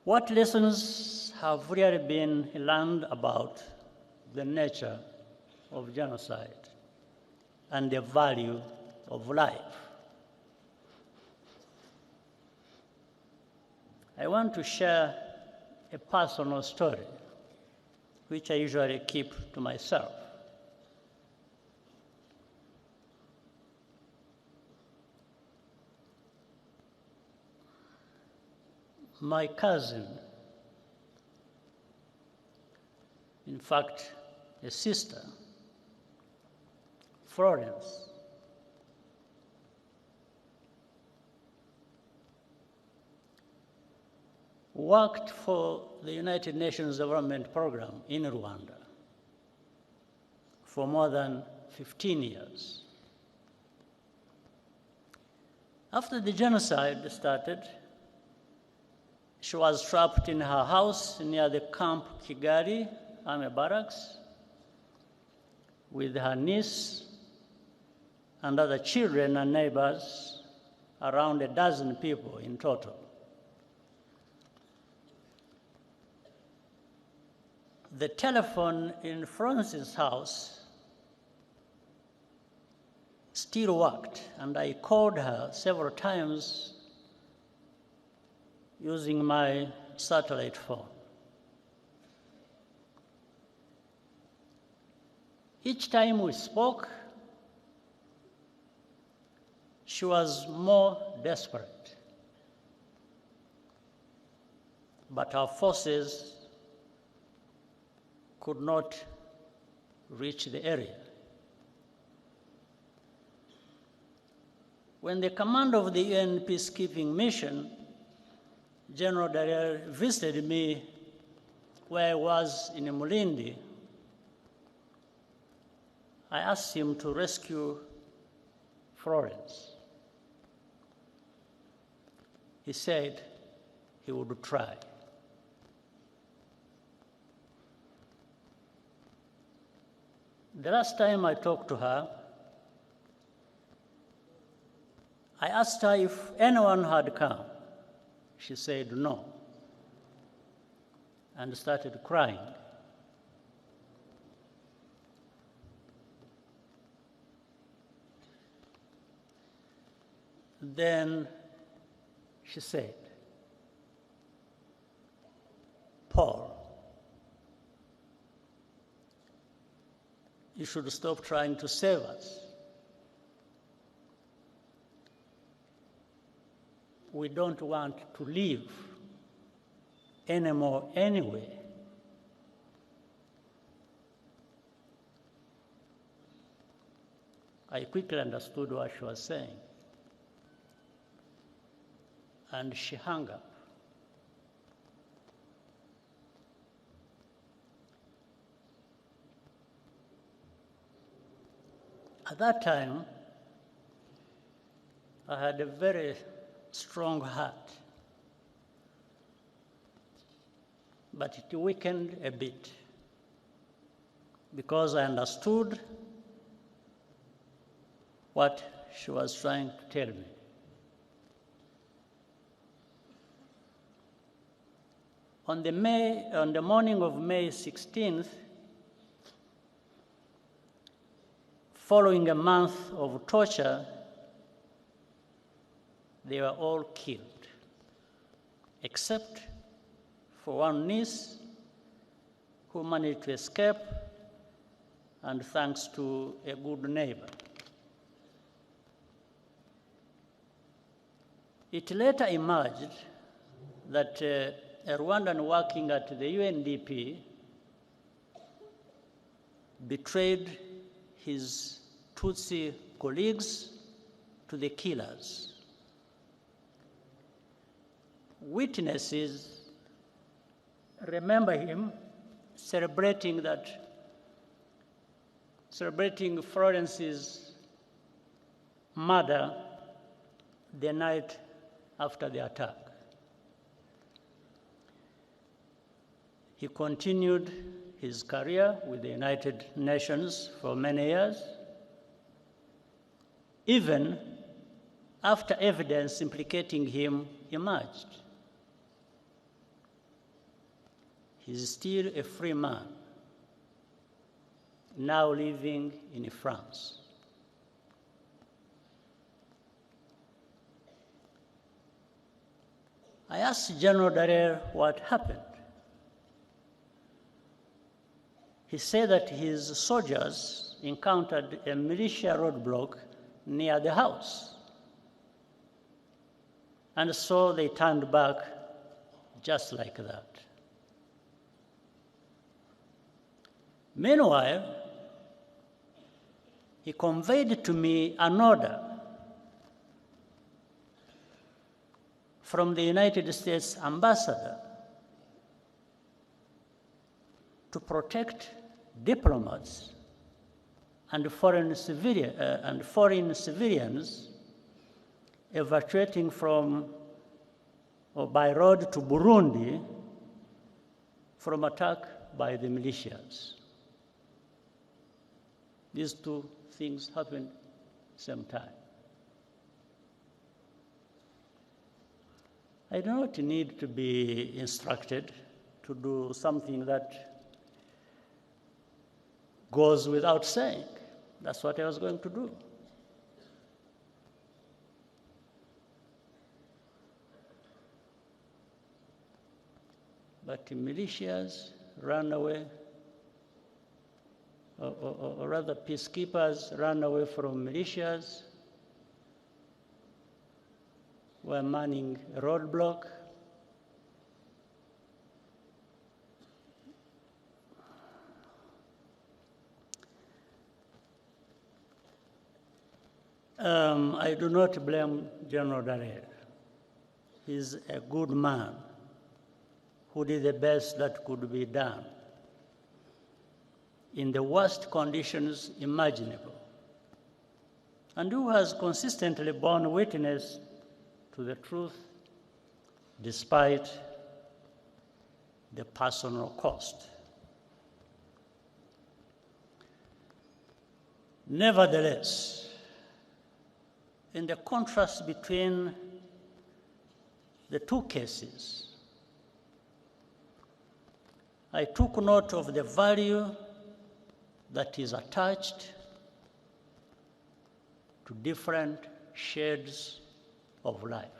What lessons have really been learned about the nature of genocide and the value of life? I want to share a personal story, which I usually keep to myself. My cousin, in fact, a sister, Florence, worked for the United Nations Development Program in Rwanda for more than 15 years. After the genocide started, she was trapped in her house near the Camp Kigali Army Barracks with her niece and other children and neighbors, around a dozen people in total. The telephone in Francis' house still worked, and I called her several times using my satellite phone. Each time we spoke, she was more desperate, but our forces could not reach the area. When the commander of the UN peacekeeping mission, General Dallaire, visited me where I was in Mulindi, I asked him to rescue Florence. He said he would try. The last time I talked to her, I asked her if anyone had come. She said no, and started crying. Then she said, "Paul, you should stop trying to save us. We don't want to live anymore anyway." I quickly understood what she was saying, and she hung up. At that time, I had a very strong heart, but it weakened a bit because I understood what she was trying to tell me. On the morning of May 16th, following a month of torture, they were all killed, except for one niece who managed to escape, and thanks to a good neighbor. It later emerged that a Rwandan working at the UNDP betrayed his Tutsi colleagues to the killers. Witnesses remember him celebrating Florence's murder the night after the attack. He continued his career with the United Nations for many years, even after evidence implicating him emerged. He's still a free man, now living in France. I asked General Dallaire what happened. He said that his soldiers encountered a militia roadblock near the house. And so they turned back just like that. Meanwhile, he conveyed to me an order from the United States ambassador to protect diplomats and foreign civilians evacuating from or by road to Burundi from attack by the militias. These two things happened same time. I do not need to be instructed to do something that goes without saying. That's what I was going to do. But the militias ran away, or rather peacekeepers ran away from militias, were manning a roadblock. I do not blame General Dallaire. He's a good man who did the best that could be done in the worst conditions imaginable, and who has consistently borne witness to the truth despite the personal cost. Nevertheless, in the contrast between the two cases, I took note of the value that is attached to different shades of life.